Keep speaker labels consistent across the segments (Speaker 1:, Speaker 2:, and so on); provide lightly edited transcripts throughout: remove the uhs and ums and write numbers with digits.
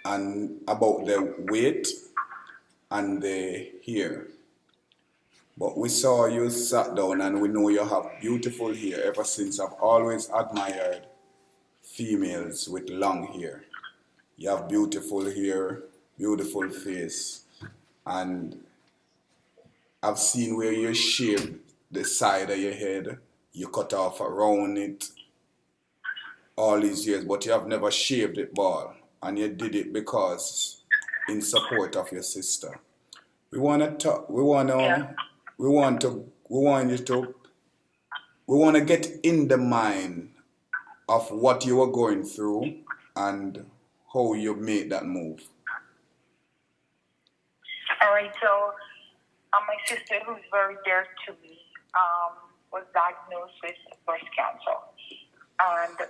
Speaker 1: and about the weight and the hair. But we saw you sat down and we know you have beautiful hair. Ever since I've always admired females with long hair. You have beautiful hair, beautiful face, and I've seen where you shave the side of your head, you cut off around it all these years, but you have never shaved it bald, and you did it because in support of your sister. We want to talk.
Speaker 2: Yeah.
Speaker 1: We want you to. We want to get in the mind of what you were going through and how you made that move.
Speaker 2: All right. So, my sister, who's very dear to me, was diagnosed with breast cancer, and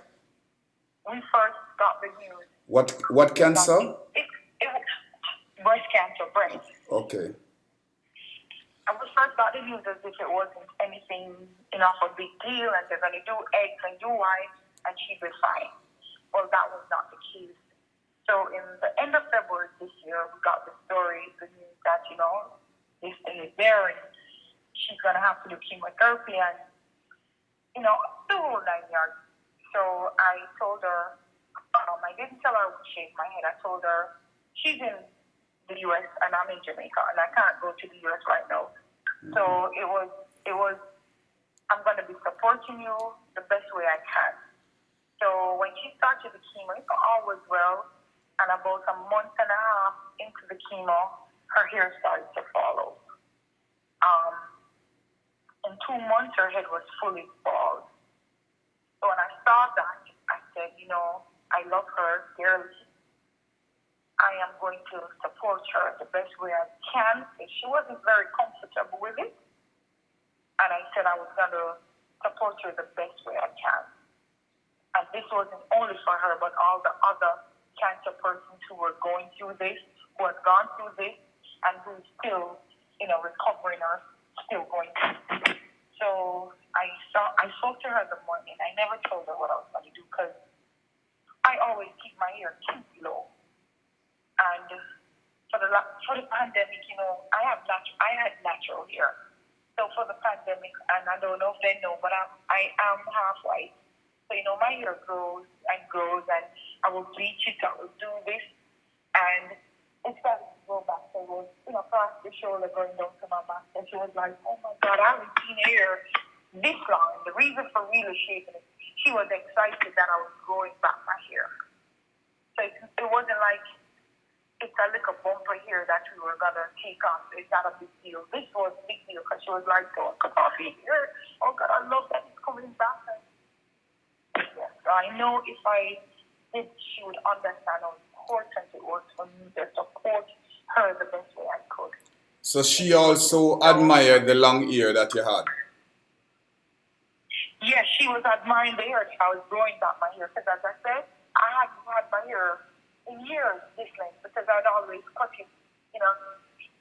Speaker 2: we first got the news.
Speaker 1: What cancer?
Speaker 2: It was breast cancer, breast.
Speaker 1: Okay.
Speaker 2: And we first got the news as if it wasn't anything enough a big deal, and they're going to do X and do Y, and she'd be fine. Well, that was not the case. So in the end of February this year, we got the story, the news that, this thing is there, and she's going to have to do chemotherapy and, the whole 9 yards. So I told her, I didn't tell her I would shave my head. I told her, she's in the U.S. and I'm in Jamaica, and I can't go to the U.S. right now. Mm-hmm. So it was, I'm going to be supporting you the best way I can. So when she started the chemo, all was well, and about a month and a half into the chemo, her hair started to fall out. In 2 months, her head was fully bald. So when I saw that, I said, I love her dearly. I am going to support her the best way I can. She wasn't very comfortable with it. And I said I was going to support her the best way I can. And this wasn't only for her, but all the other cancer persons who were going through this, who had gone through this, and who's still, recovering or still going through. So I spoke to her in the morning. I never told her what I was going to do because I always keep my hair too low. And for the pandemic, I had natural hair. So for the pandemic, and I don't know if they know, but I am half white. So, my hair grows and grows, and I will bleach it, I will do this, and it started to grow back. So it was, past the shoulder going down to my back. And she was like, oh my God, I haven't seen hair this long. And the reason for really shaving it, she was excited that I was growing back my hair. So it wasn't like it's a little bumper here that we were going to take off. It's not a big deal. This was a big deal because she was like, don't cut off your hair. Oh God, I love that it's coming back. Yeah. So I know if I did, she would understand how important it was for me to support her the best way I could.
Speaker 1: So she also admired the long hair that you had?
Speaker 2: Yes, she was admiring the hair. I was growing back my hair because, as I said, I hadn't had my hair in years this length because I'd always cut it.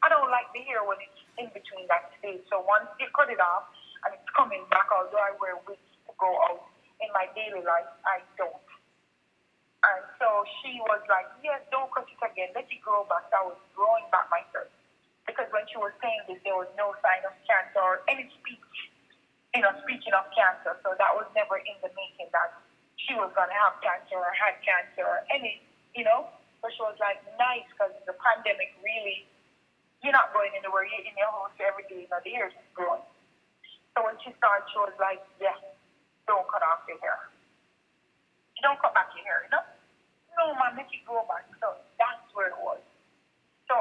Speaker 2: I don't like the hair when it's in between that stage. So once you cut it off and it's coming back, although I wear wigs to go out in my daily life, I don't. And so she was like, yes, don't cut it again. Let it grow back. I was growing back my hair. Because when she was saying this, there was no sign of cancer or any speech, speaking of cancer. So that was never in the making that she was going to have cancer or had cancer or any, So she was like, nice, because the pandemic really, you're not going anywhere. You're in your house every day. The hair is growing. So when she started, she was like, yeah, don't cut off your hair. You don't cut back your hair, No, man, make it grow back. So that's where it was. So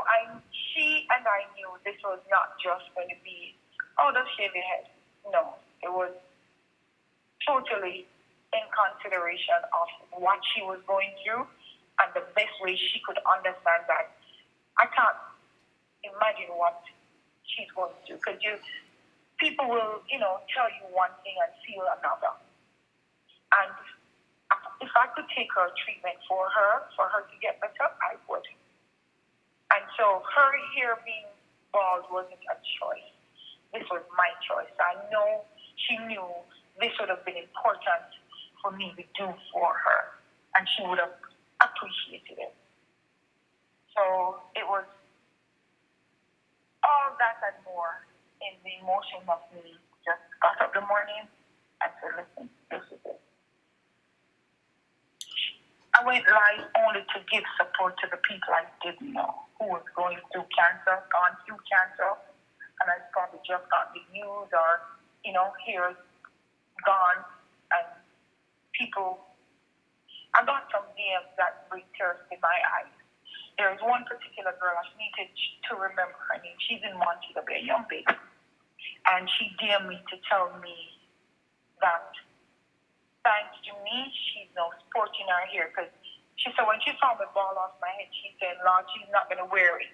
Speaker 2: she and I knew this was not just going to be, just shave your head. No, it was totally in consideration of what she was going through and the best way she could understand that. I can't imagine what she's going through because people will, tell you one thing and feel another. And if I could take her treatment for her to get better, I would. And so her hair being bald wasn't a choice. This was my choice. I know she knew this would have been important for me to do for her, and she would have appreciated it. and more in the emotion of me just got up the morning and said, listen, this is it. I went live only to give support to the people I didn't know who was going through cancer, gone through cancer, and I probably just got the news or, here gone, and people, I got some DMs that bring tears in my eyes. There is one particular girl, I needed to remember her name. She's in Montego Bay, a young baby. And she DM'd me to tell me that thanks to me, she's now sporting her hair. Because she said when she saw me ball off my head, she said, Lord, she's not going to wear it.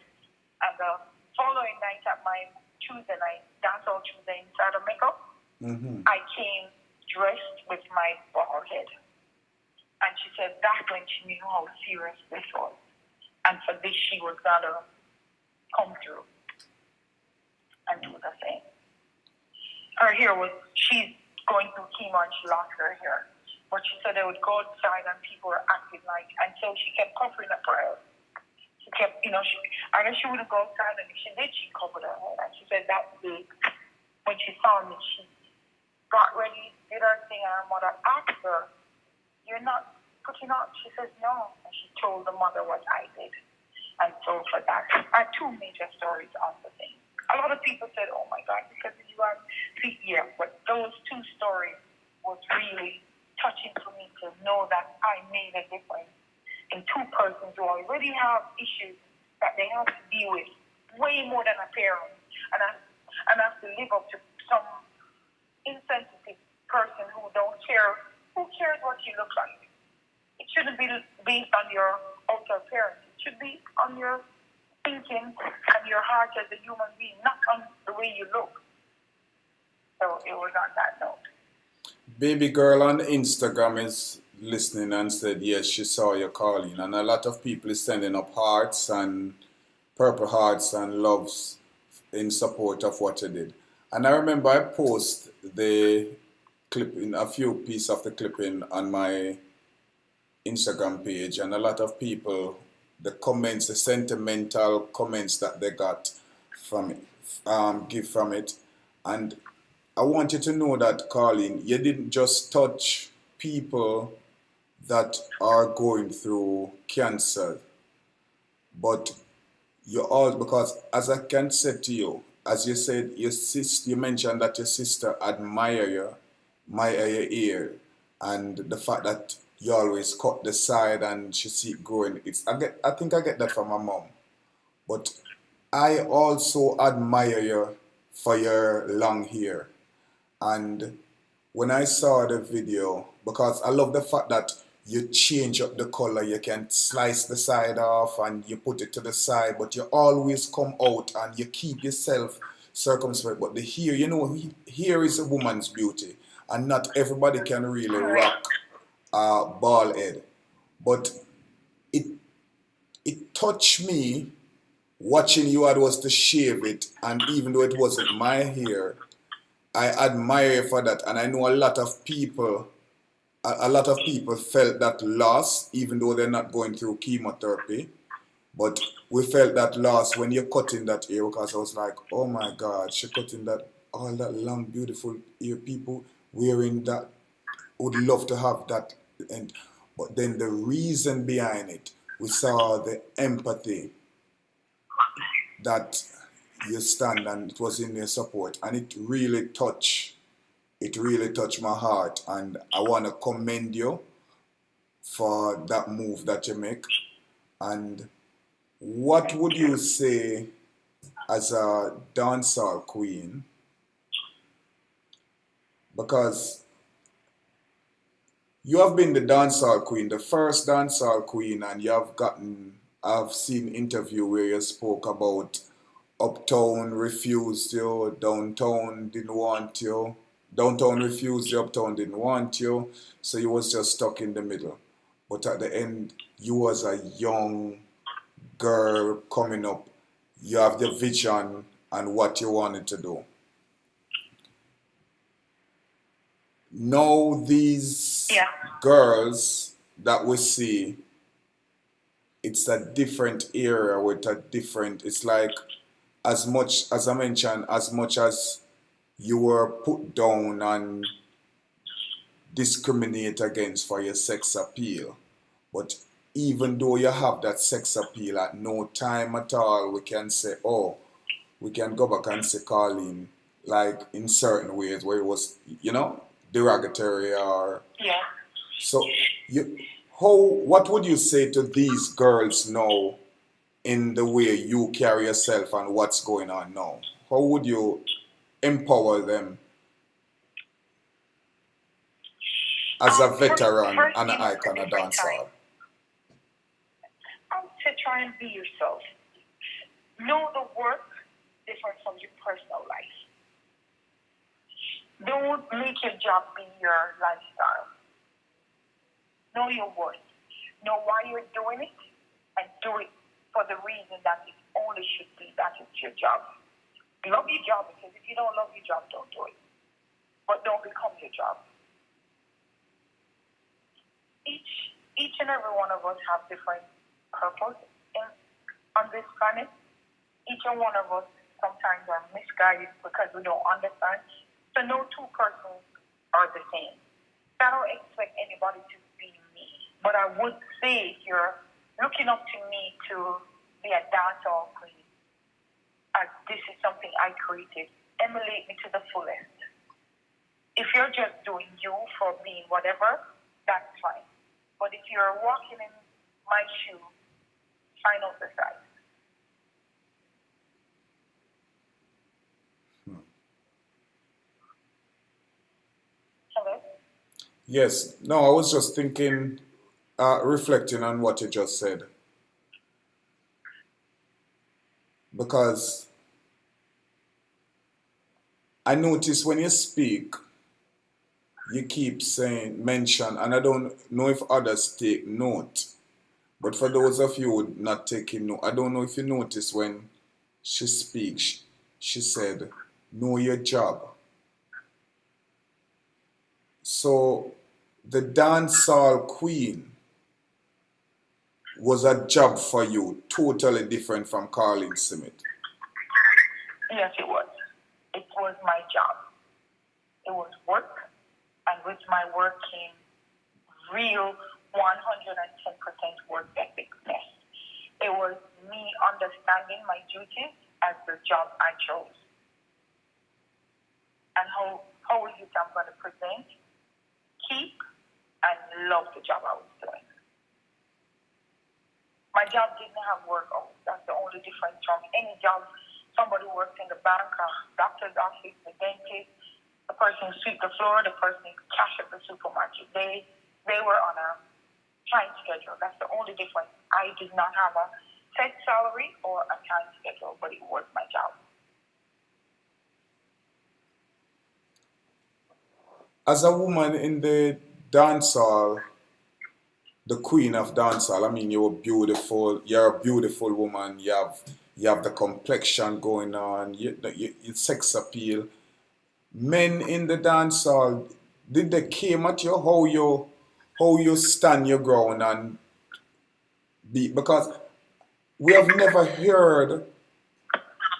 Speaker 2: And the following night at my Tuesday night, dancehall Tuesday inside of makeup, I came dressed with my bald head. And she said that's when she knew how serious this was. And for this, she was going to come through and do the same. Her hair she's going through chemo and she lost her hair. But she said they would go outside and people were acting like, and so she kept covering up her hair. She kept, I guess she wouldn't go outside, and if she did, she covered her hair. And she said that day, when she saw me, she got ready, did her thing, and her mother asked her, you're not putting on? She says, no. And she told the mother what I did. And so for that, I had two major stories on the thing. A lot of people said, oh my God, because you are yeah, but those two stories was really touching for me to know that I made a difference in two persons who already have issues that they have to deal with way more than a parent. And I have to live up to some insensitive person who don't care. Who cares what you look like? It shouldn't be based on your outer appearance. It should be on your thinking and your heart as a human being, not on the way you look. So it was on that note.
Speaker 1: Baby girl on Instagram is listening and said, yes, she saw your calling. And a lot of people is sending up hearts and purple hearts and loves in support of what you did. And I remember I posted the clipping, a few pieces of the clipping on my Instagram page, and a lot of people, the comments, the sentimental comments that they got from it, give from it. And I want you to know that, Colleen, you didn't just touch people that are going through cancer, but you all, because as I can say to you, as you said, you mentioned that your sister admire your ear, and the fact that you always cut the side and she see it growing. I think I get that from my mom. But I also admire you for your long hair. And when I saw the video, because I love the fact that you change up the color, you can slice the side off and you put it to the side, but you always come out and you keep yourself circumspect. But the hair, hair is a woman's beauty, and not everybody can really rock a bald head. But it touched me watching you. I was to shave it, and even though it wasn't my hair, I admire you for that. And I know a lot of people felt that loss, even though they're not going through chemotherapy. But we felt that loss when you're cutting that hair, because I was like, oh my God, she cutting all that long, beautiful hair. People wearing that would love to have that. But then the reason behind it, we saw the empathy that you stand, and it was in your support, and it really touched my heart, and I want to commend you for that move that you make. And what would you say as a dancehall queen, because you have been the dancehall queen, the first dancehall queen, and I've seen interview where you spoke about Uptown refused you, Downtown didn't want you. Downtown refused you, Uptown didn't want you. So you was just stuck in the middle. But at the end, you was a young girl coming up. You have the vision and what you wanted to do. Now these girls that we see, it's a different era with it's like as much as I mentioned, as much as you were put down and discriminate against for your sex appeal, but even though you have that sex appeal, at no time at all we can say, oh, we can go back and say Colleen, like in certain ways where it was, derogatory or
Speaker 2: Yeah.
Speaker 1: so. You, what would you say to these girls now in the way you carry yourself and what's going on now? How would you empower them as a veteran
Speaker 2: First
Speaker 1: and an
Speaker 2: thing at
Speaker 1: icon of
Speaker 2: different
Speaker 1: dancehall?
Speaker 2: time. I would say try and be yourself. Know the work different from your personal life. Don't make your job be your lifestyle. Know your worth. Know why you're doing it and do it for the reason that it only should be that it's your job. Love your job, because if you don't love your job, don't do it. But don't become your job. Each and every one of us have different purpose on this planet. Each and one of us sometimes are misguided because we don't understand. So no two persons are the same. I don't expect anybody to be me. But I would say if you're looking up to me to be a dancehall queen, as this is something I created, emulate me to the fullest. If you're just doing you for being whatever, that's fine. But if you're walking in my shoe, find out the size. Hello?
Speaker 1: Yes. No, I was just thinking, reflecting on what you just said. Because I notice when you speak, you keep saying mention, and I don't know if others take note. But for those of you not taking note, I don't know if you notice when she speaks, she said, know your job. So the dancehall queen was a job for you, totally different from Carlin Smith.
Speaker 2: Yes, it was. It was my job. It was work, and with my work came real 110% work ethicness. It was me understanding my duties as the job I chose. And how is it I'm going to present, keep, and love the job I was doing. My job didn't have work hours. That's the only difference from any job. Somebody works in the bank, doctor's office, the dentist, the person who sweep the floor, the person who cash at the supermarket. They were on a time schedule. That's the only difference. I did not have a set salary or a time schedule, but it was my job.
Speaker 1: As a woman in the dancehall, the queen of dancehall, I mean, you're beautiful. You're a beautiful woman. You have the complexion going on. You sex appeal. Men in the dancehall, did they came at you how you stand your ground and be, because we have never heard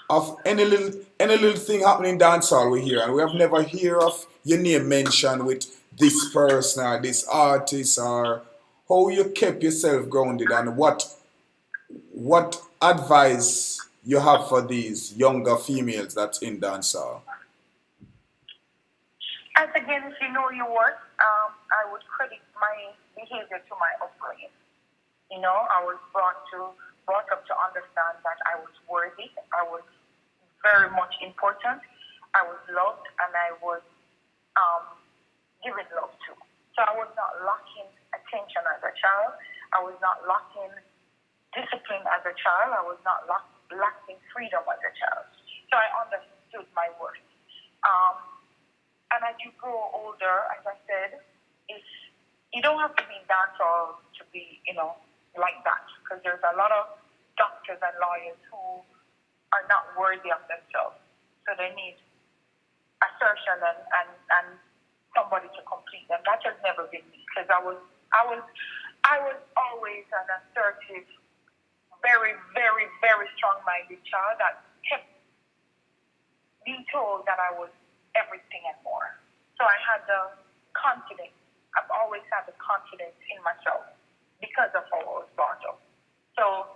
Speaker 1: of any little thing happening in dancehall we hear, and we have never hear of your name mentioned with this person or this artist, or how you kept yourself grounded, and what advice you have for these younger females that's in dancehall.
Speaker 2: As again, if you know your worth, I would credit my behavior to my upbringing. I was brought up to understand that I was worthy. I was very much important. I was loved, and I was given love to. So I was not lacking attention as a child. I was not lacking discipline as a child. I was not lacking freedom as a child. So I understood my worth. And as you grow older, as I said, you don't have to be in dancehall to be, like that. Because there's a lot of doctors and lawyers who are not worthy of themselves. So they need assertion and somebody to complete them. That has never been me, because I was always an assertive, very, very, very strong-minded child that kept being told that I was everything and more. So I had the confidence. I've always had the confidence in myself because of how I was brought up. So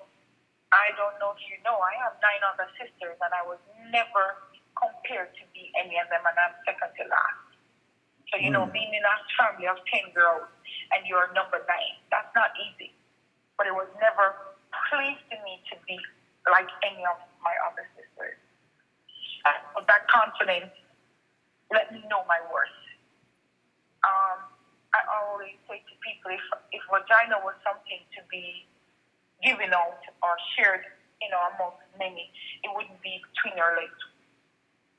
Speaker 2: I don't know if you know, I have 9 other sisters, and I was never compared to be any of them, and I'm second to last. So, you know, being in a family of 10 girls and you're number 9, that's not easy. But it was never placed in me to be like any of my other sisters. But that confidence let me know my worth. I always say to people, if vagina was something to be given out or shared, you know, amongst many, it wouldn't be between your legs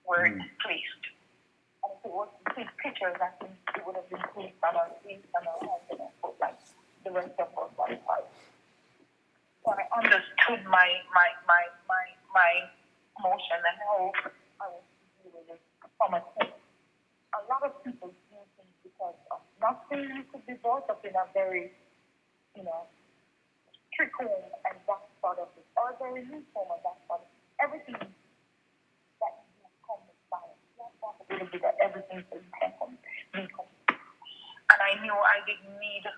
Speaker 2: where it's placed. And if it was to take pictures, I think it would have been placed on our face and our hands and our foot, like the rest of us on side. So I understood my emotion and how I was dealing with it from a kid. A lot of people do things because of nothing. You could be brought up in a very, you know, strict home, and that's part of it, or a very loose home, and that's part of it. Everything that you come with balance. That's a little bit of everything that you can come. And I knew I didn't need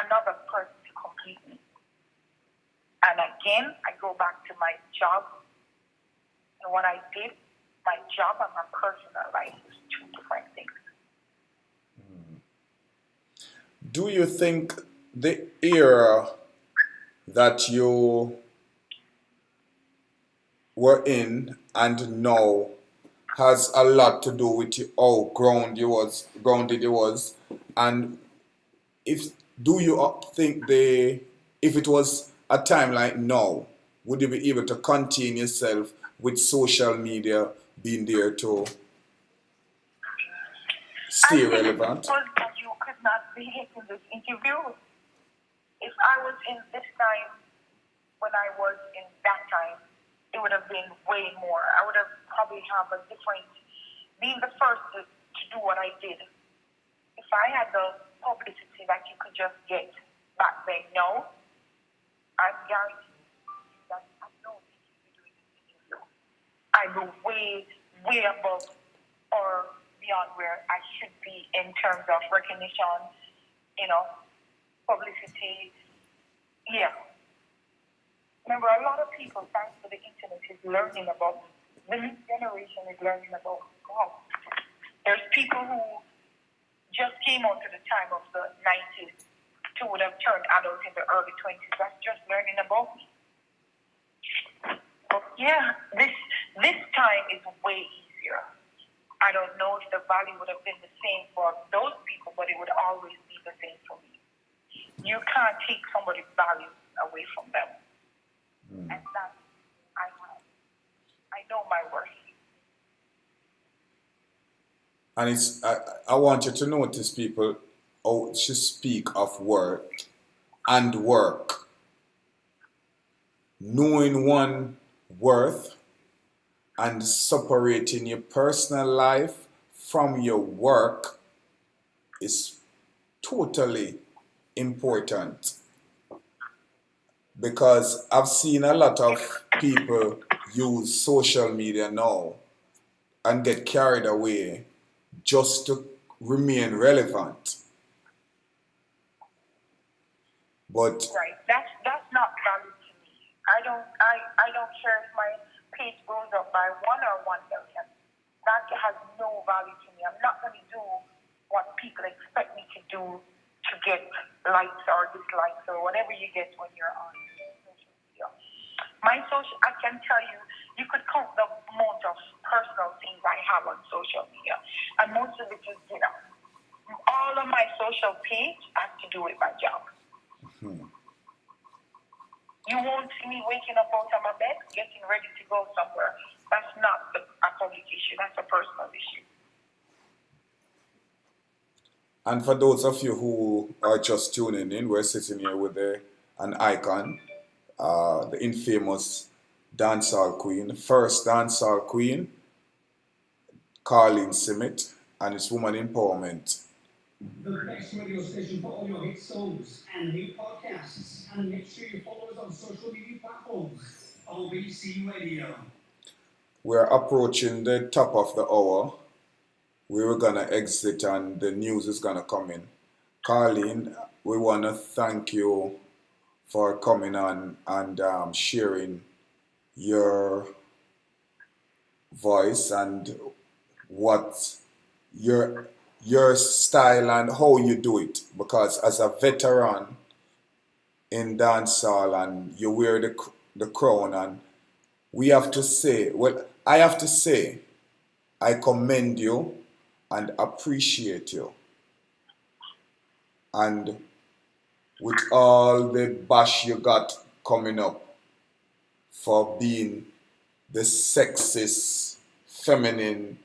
Speaker 2: another person to complete me. And again, I go back to my job. And what I did, my job and my personal life is 2 different things.
Speaker 1: Do you think the era that you were in and now has a lot to do with how grounded you was, and do you think if it was a time like now, would you be able to contain yourself with social media being there to stay relevant?
Speaker 2: I think that you could not be in this interview. If I was in this time, when I was in that time, it would have been way more. I would have probably have a different, being the first to do what I did. If I had the publicity that you could just get back then, no, I'm guaranteed that I know you should be doing this interview. I go way, way above or beyond where I should be in terms of recognition, you know, publicity. Yeah. Remember, a lot of people, thanks to the internet, is learning about me. The new generation is learning about me. Wow. There's people who just came out to the time of the 90s who would have turned adult in the early 20s. That's just learning about me. But yeah, this time is way easier. I don't know if the value would have been the same for those people, but it would always be the same for me. You can't take somebody's value away from them. And that I know my worth.
Speaker 1: And I want you to notice, people, how she speak of work and work. Knowing one worth and separating your personal life from your work is totally important. Because I've seen a lot of people use social media now and get carried away just to remain relevant. But
Speaker 2: right, that's not valid to me. I don't care if my page goes up by 1 or 1 million. That has no value to me. I'm not going to do what people expect me to do to get likes or dislikes or whatever you get when you're on social media. I can tell you, you could count the amount of personal things I have on social media, and most of it is, you know, all of my social page has to do with my job. You won't see me waking up out of my bed, getting ready to go somewhere. That's not a public issue. That's a personal issue.
Speaker 1: And for those of you who are just tuning in, we're sitting here with an icon, the infamous dancehall queen, the first dancehall queen, Carlene Simmet, and it's woman empowerment.
Speaker 3: The best radio station for all your hit songs and new podcasts. And make sure you follow us on social media platforms. OBC Radio.
Speaker 1: We're approaching the top of the hour. We were gonna exit and the news is gonna come in. Carleen, we wanna thank you for coming on and sharing your voice and what your style and how you do it. Because as a veteran in dancehall and you wear the crown, and we have to say, well, I have to say, I commend you and appreciate you. And with all the bash you got coming up for being the sexist, feminine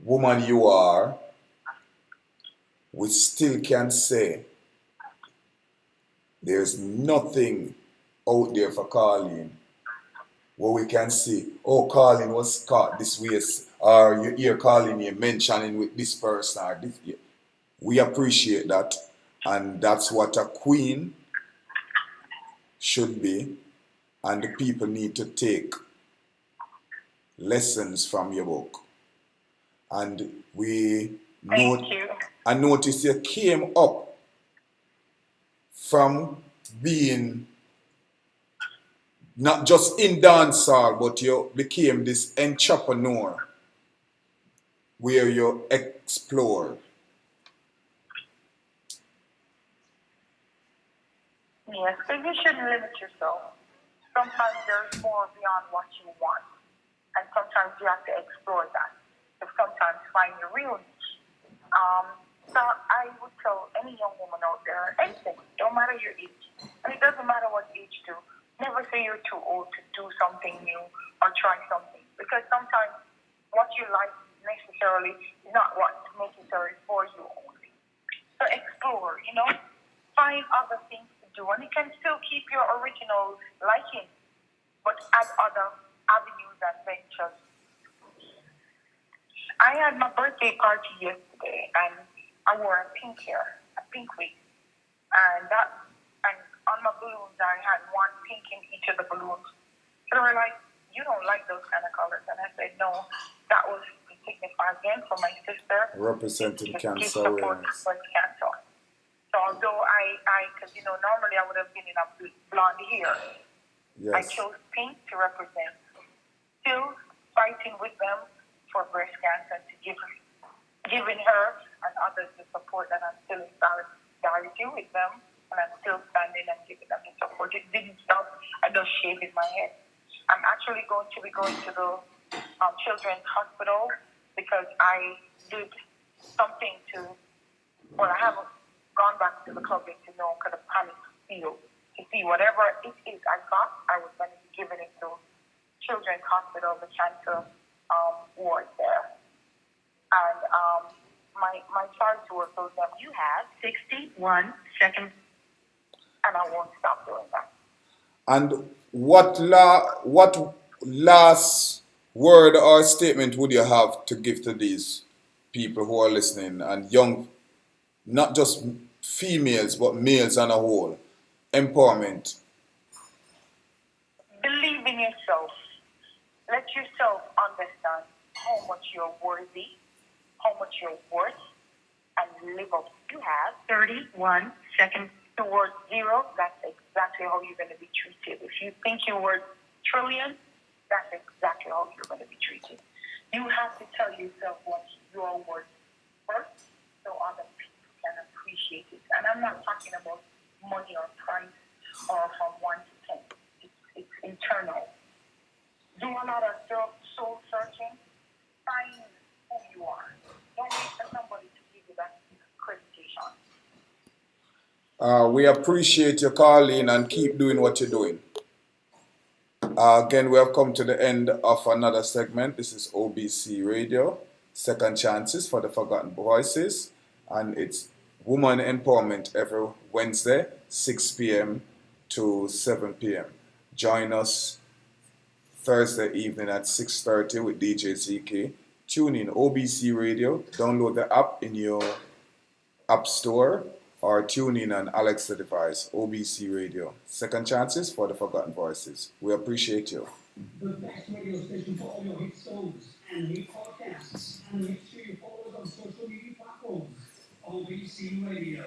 Speaker 1: woman you are, we still can say there's nothing out there for Carleen where we can see, oh, Carleen was caught this way, or you hear Carleen you mentioning with this person or this. We appreciate that, and that's what a queen should be, and the people need to take lessons from your book. And I noticed you came up from being not just in dancehall, but you became this entrepreneur where you explore.
Speaker 2: Yes, because you shouldn't limit yourself. Sometimes there's more beyond what you want, and sometimes you have to explore that. To sometimes find your real niche. So I would tell any young woman out there, anything, don't matter your age, and it doesn't matter what age too. Never say you're too old to do something new or try something, because sometimes what you like necessarily is not what's necessary for you only. So explore, find other things to do, and you can still keep your original liking, but add other avenues and ventures. I had my birthday party yesterday, and I wore a pink wig, and on my balloons I had one pink in each of the balloons. So they were like, "You don't like those kind of colors?" And I said, "No, that was to signify again for my sister
Speaker 1: Representing
Speaker 2: to give
Speaker 1: cancer
Speaker 2: support
Speaker 1: awareness.
Speaker 2: for cancer." So although because normally I would have been in a blonde hair, I
Speaker 1: Yes.
Speaker 2: chose pink to represent. Still fighting with them for breast cancer, to giving her and others the support, that I'm still in solidarity with them, and I'm still standing and giving them the support. It didn't stop. I just shaved my head. I'm actually going to be going to the children's hospital because I did something I haven't gone back to the club yet to know kind of panic feel, to see whatever it is I got, I was going to be giving it to children's hospital, the cancer ward there. And my charge to work told them, "You have 61 seconds," and I won't stop doing that.
Speaker 1: And what last word or statement would you have to give to these people who are listening, and young, not just females but males on a whole? Empowerment.
Speaker 2: Believe in yourself. Let yourself understand how much you're worthy, how much you're worth, and live up. You have 31 seconds towards zero. That's exactly how you're going to be treated. If you think you're worth trillions, that's exactly how you're going to be treated. You have to tell yourself what you're worth first, so other people can appreciate it. And I'm not talking about money or price or from 1 to 10. It's internal. Do a lot of soul searching. Find who you are. Don't wait for somebody to give you that accreditation.
Speaker 1: We appreciate your calling and keep doing what you're doing. Again, we have come to the end of another segment. This is OBC Radio, Second Chances for the Forgotten Voices, and it's Woman Empowerment every Wednesday, 6 p.m. to 7 p.m. Join us Thursday evening at 6:30 with DJ ZK. Tune in OBC Radio. Download the app in your app store or tune in on Alexa device, OBC Radio. Second chances for the forgotten voices. We appreciate you.
Speaker 3: The best radio station for all your hit songs and new podcasts. And make sure you follow us on social media platforms. OBC Radio.